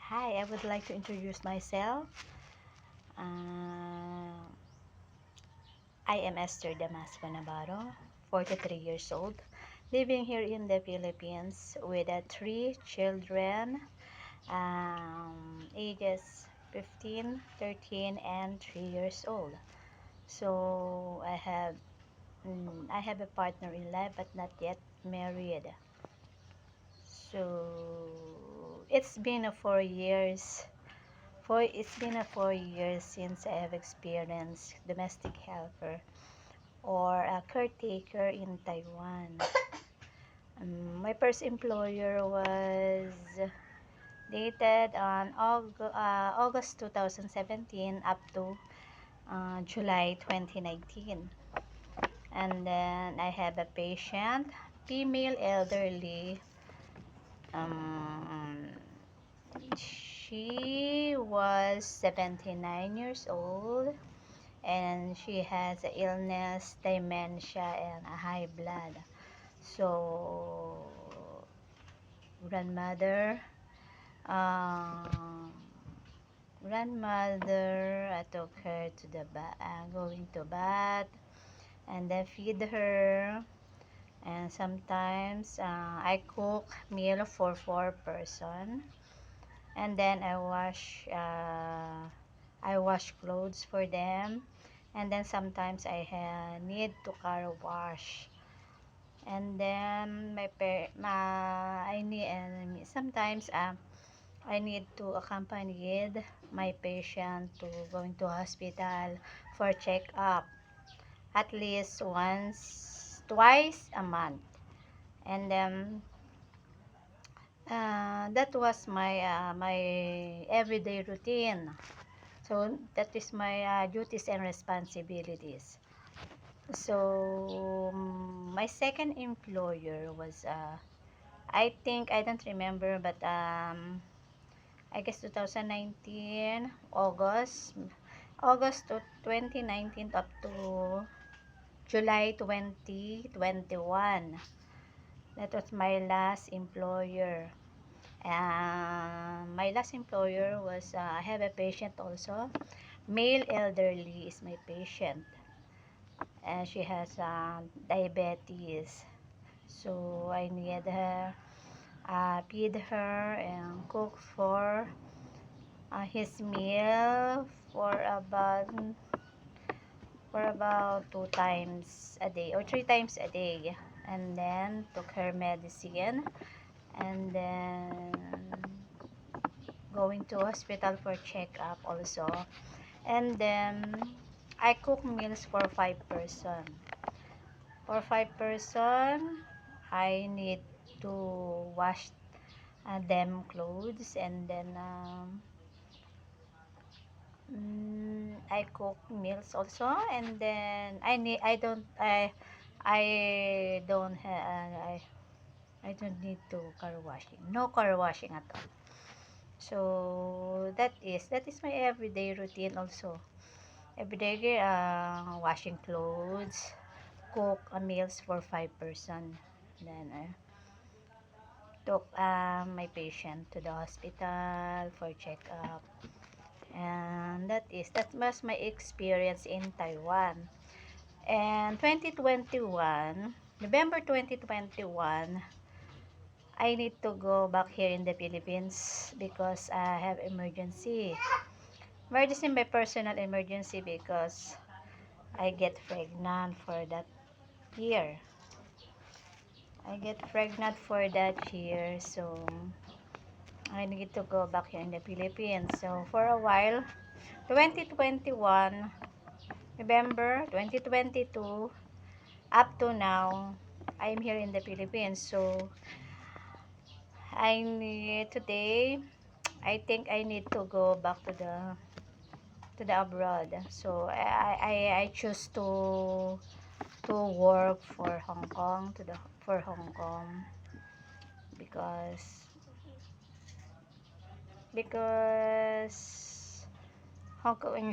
Hi, I would like to introduce myself. Uh, I am Esther Damasco Navarro, 43 years old, living here in the Philippines with three children, ages 15, 13, and 3 years old. So I have a partner in life but not yet married. So it's been 4 years since I have experienced domestic helper or a caretaker in Taiwan. My first employer was dated on August 2017 up to July 2019. And then I have a patient, female elderly. Um, she was 79 years old and she has a illness, dementia, and a high blood. So, grandmother, um, I took her to the going to bath, and then feed her. And sometimes I cook meal for 4 person, and then I wash clothes for them, and then sometimes need to car wash, and then sometimes I need to accompany my patient to going to hospital for check up at least twice a month, and then that was my everyday routine. So that is my duties and responsibilities. So my second employer was I don't remember, but I guess 2019 August to 2019 up to July 2021. That was my last employer. My last employer was I have a patient also. Male elderly is my patient, and she has diabetes. So I need her, feed her and cook for his meal for about 2 times a day or 3 times a day, and then took her medicine, and then going to hospital for checkup also, and then I cook meals for 5 person. For 5 person, I need to wash them clothes, and then I cook meals also, and then I don't need to car washing. No car washing at all. So that is my everyday routine also. Everyday washing clothes, cook meals for 5 person. Then took my patient to the hospital for checkup. And that was my experience in Taiwan. And November 2021, I need to go back here in the Philippines because I have emergency. Emergency, my personal emergency, because I get pregnant for that year. I get pregnant for that year, so I need to go back here in the Philippines. So for a while, 2021, November 2022, up to now, I'm here in the Philippines. So today, I think I need to go back to the abroad. So I choose to work for Hong Kong for Hong Kong, because because Hong Kong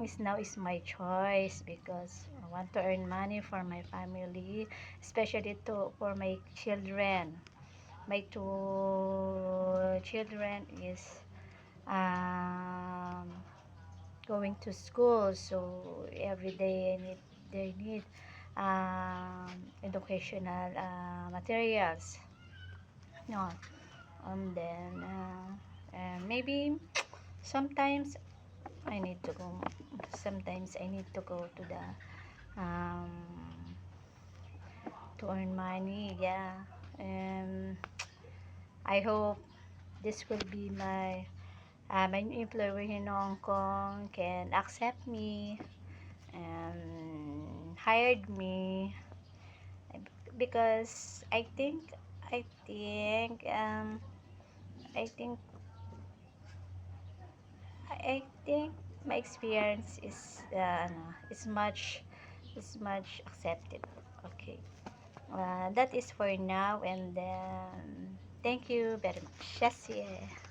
is now is my choice, because I want to earn money for my family, especially for my children. my two children is um, going to school, so every day they need educational materials, no. Then maybe sometimes I need to go. Sometimes I need to go to the um, to earn money. Yeah, and I hope this will be my new employer in Hong Kong can accept me and hired me, because I think I think I think my experience is much accepted. Okay. That is for now, and then thank you very much. Yes, yeah.